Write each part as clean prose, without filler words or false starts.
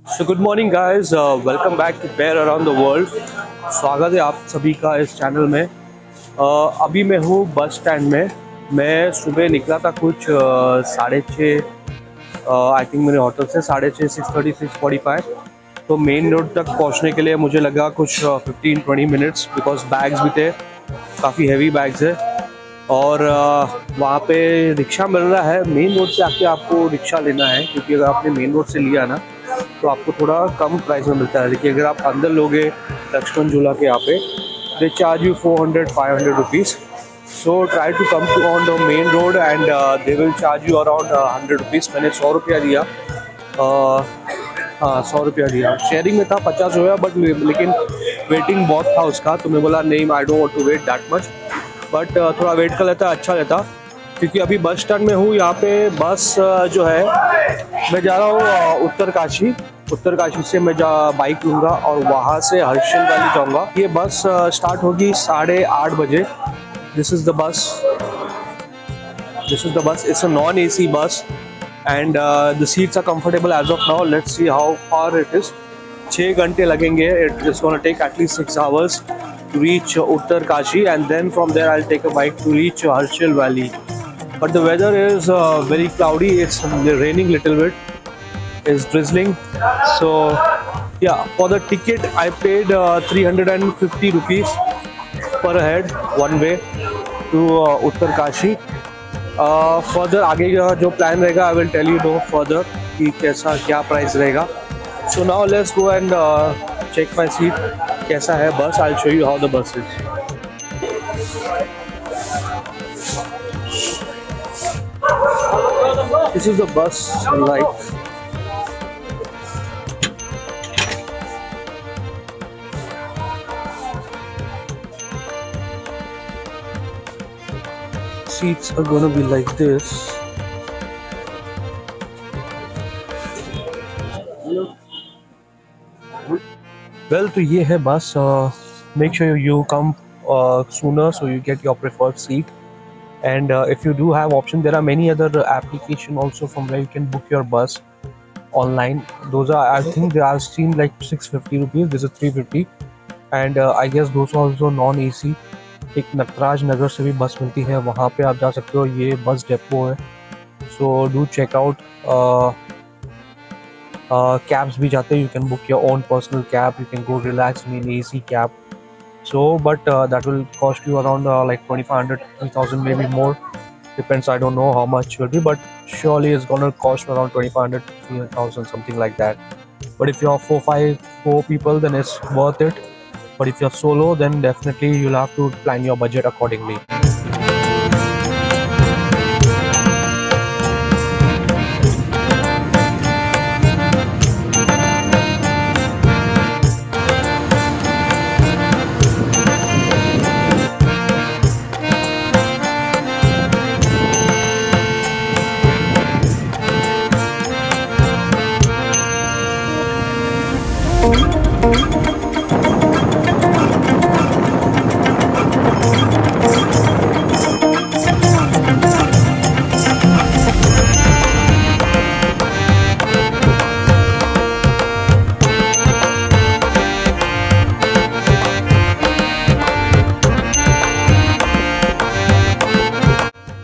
So good morning guys, welcome back to pair around the world. स्वागत है आप सभी का इस चैनल में। अभी मैं हूँ बस स्टैंड में। मैं सुबह निकला था कुछ 6:30, आई थिंक मेरे होटल से 6:30, 6:30, 6:45। तो मेन रोड तक पहुँचने के लिए मुझे लगा कुछ 15-20 मिनट्स, बिकॉज बैग्स भी थे, काफ़ी हैवी बैग्स है। और वहाँ पे रिक्शा मिल रहा है। मेन रोड से आके आपको रिक्शा लेना है, क्योंकि अगर आपने मेन रोड से लिया ना तो आपको थोड़ा कम प्राइस में मिलता है। देखिए, अगर आप अंदर लोगे लक्ष्मण झूला के यहाँ पे, they charge you 400-500 rupees. So try to come to on the main road and they will charge you around 100 rupees. मैंने 100 रुपया दिया। हाँ, 100 रुपया दिया। शेयरिंग में था 50 हुआ, बट लेकिन वेटिंग बहुत था उसका, तो मैं बोला नहीं, I don't want to wait that much, but थोड़ा वेट कर लेता अच्छा रहता। क्योंकि अभी बस स्टैंड में हूँ। यहाँ पे बस जो है, मैं जा रहा हूँ उत्तरकाशी। उत्तरकाशी से मैं बाइक लूँगा और वहाँ से हर्षल वैली जाऊँगा। ये बस स्टार्ट होगी 8:30 बजे। This is the bus, it's a non AC bus and the seats are comfortable as of now. Let's see how far it is. 6 घंटे लगेंगे। It is gonna take at least 6 hours to reach Uttarkashi, and then from there I'll take a bike to reach Harshil Valley. But the weather is very cloudy. It's raining little bit. It's drizzling. So yeah, for the ticket I paid 350 rupees per head one way to Uttarkashi. Further आगे का जो plan रहेगा I will tell you no further कि कैसा क्या price रहेगा. So now let's go and check my seat. कैसा है बस? I'll show you how the bus is. This is the bus like. Seats are gonna be like this. Well, तो ये है बस. Make sure you come sooner so you get your preferred seat. And if you do have option, there are many other application also from where you can book your bus online. Those are, I think they are seen like 650 rupees. This is 350. And I guess those are also non AC. एक नटराज नगर से भी बस मिलती है, वहाँ पे आप जा सकते हो। ये बस डेपो है, so do check out. cabs भी जाते हैं. You can book your own personal cab. You can go relax in an AC cab. So, but that will cost you around like 2,500, 3,000, maybe more. Depends. I don't know how much will be, but surely it's gonna cost around 2,500, 3,000, something like that. But if you're 4 people, then it's worth it. But if you're solo, then definitely you'll have to plan your budget accordingly.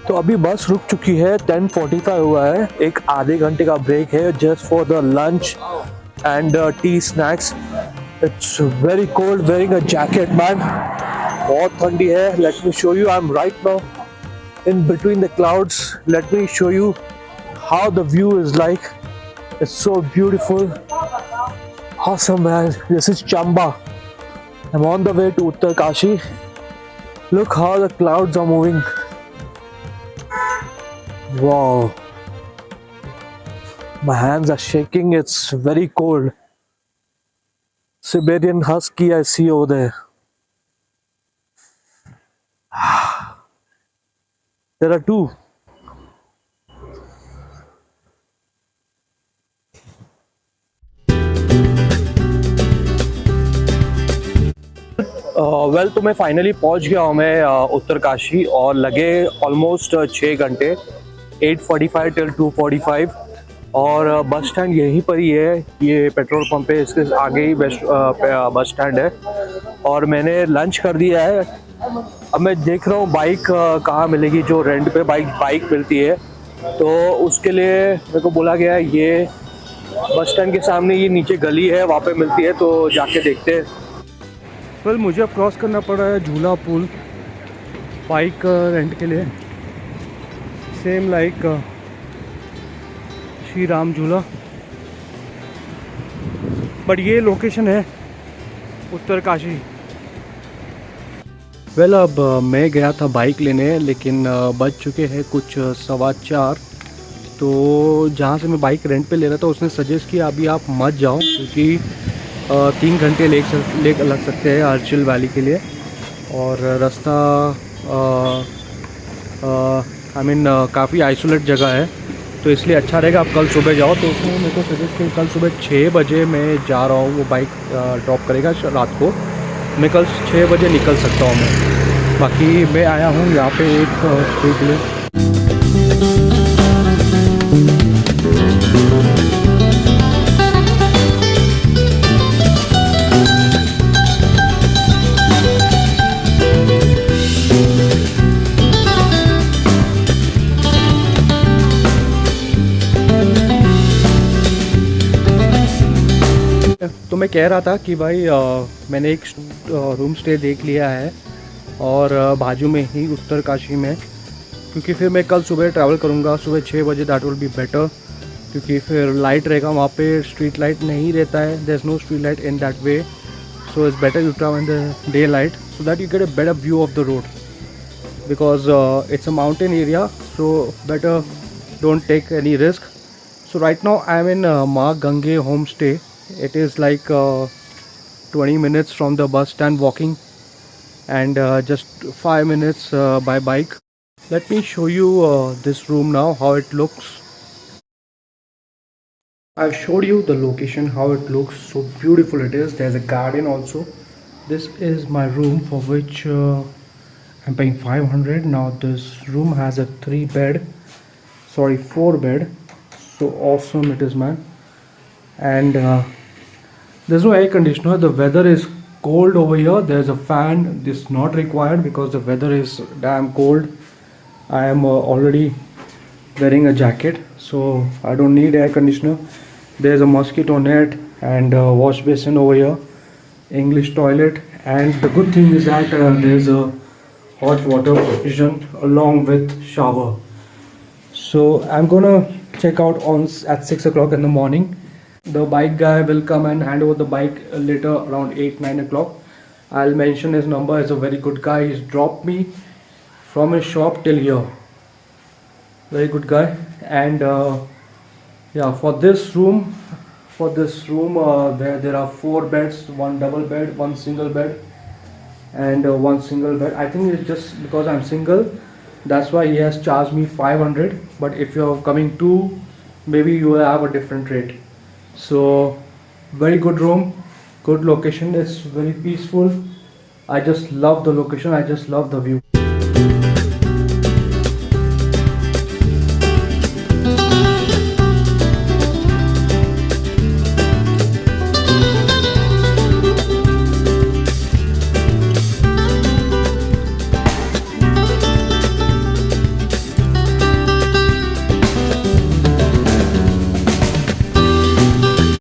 तो अभी बस रुक चुकी है, 10:45 हुआ है। एक आधे घंटे का ब्रेक है just for the lunch and T snacks. It's very cold, wearing a jacket man. बहुत ठंडी है। Let me show you, I am right now in between the clouds. Let me show you how the view is like. It's so beautiful, awesome man. This is Chamba. I'm on the way to Uttarkashi. Look how the clouds are moving. Wow, my hands are shaking. It's very cold. Siberian husky I see over there. There are 2. Well तो मैं finally पहुंच गया हूँ मैं उत्तरकाशी, और लगे almost 6 घंटे, 8:45 till 2:45. और बस स्टैंड यहीं पर ही है, ये पेट्रोल पंप है, इसके आगे ही बस स्टैंड है। और मैंने लंच कर दिया है। अब मैं देख रहा हूँ बाइक कहाँ मिलेगी जो रेंट पे बाइक मिलती है। तो उसके लिए मेरे को बोला गया है ये बस स्टैंड के सामने ये नीचे गली है, वहाँ पे मिलती है, तो जाके देखते हैं। वेल मुझे अब क्रॉस करना पड़ रहा है झूला पुल बाइक रेंट के लिए, सेम लाइक श्री राम झूला। बट ये लोकेशन है उत्तरकाशी। वेल अब मैं गया था बाइक लेने, लेकिन बज चुके हैं कुछ 4:15। तो जहाँ से मैं बाइक रेंट पे ले रहा था उसने सजेस्ट किया अभी आप मत जाओ, क्योंकि 3 घंटे ले लग सकते हैं अर्चिल वैली के लिए। और रास्ता आई मीन काफ़ी आइसोलेट जगह है, तो इसलिए अच्छा रहेगा आप कल सुबह जाओ। तो उसने मेरे को सजेस्ट किया कल सुबह 6 बजे मैं जा रहा हूँ, वो बाइक ड्रॉप करेगा रात को। मैं कल 6 बजे निकल सकता हूँ मैं। बाकी मैं आया हूँ यहाँ पे एक स्टे के लिए। तो मैं कह रहा था कि भाई मैंने एक रूम स्टे देख लिया है और बाजू में ही उत्तरकाशी में, क्योंकि फिर मैं कल सुबह ट्रैवल करूँगा सुबह 6 बजे। दैट विल बी बेटर, क्योंकि फिर लाइट रहेगा वहाँ पे, स्ट्रीट लाइट नहीं रहता है, there is no street light in that way. So it's better you travel in the daylight so that you get a better view of the road, because it's a mountain area, so better don't take any risk. So right now I am in Maa Gange homestay. It is like 20 minutes from the bus stand walking, and just 5 minutes by bike. Let me show you this room now, how it looks. I've showed you the location, how it looks, so beautiful it is. There's a garden also. This is my room, for which I'm paying 500. Now this room has a 4 bed. So awesome it is, man. And there's no air conditioner. The weather is cold over here. There's a fan. This is not required because the weather is damn cold. I am already wearing a jacket, so I don't need air conditioner. There's a mosquito net and a wash basin over here, English toilet, and the good thing is that there's a hot water provision along with shower. So I'm gonna check out at 6 o'clock in the morning. The bike guy will come and hand over the bike later around 8-9 o'clock. I'll mention his number. He's a very good guy. He's dropped me from his shop till here. Very good guy. And yeah, for this room there are 4 beds, 1 double bed, 1 single bed, and 1 single bed. I think it's just because I'm single, that's why he has charged me 500. But if you're coming 2, maybe you will have a different rate. So very good room, good location. It's very peaceful. I just love the location. I just love the view.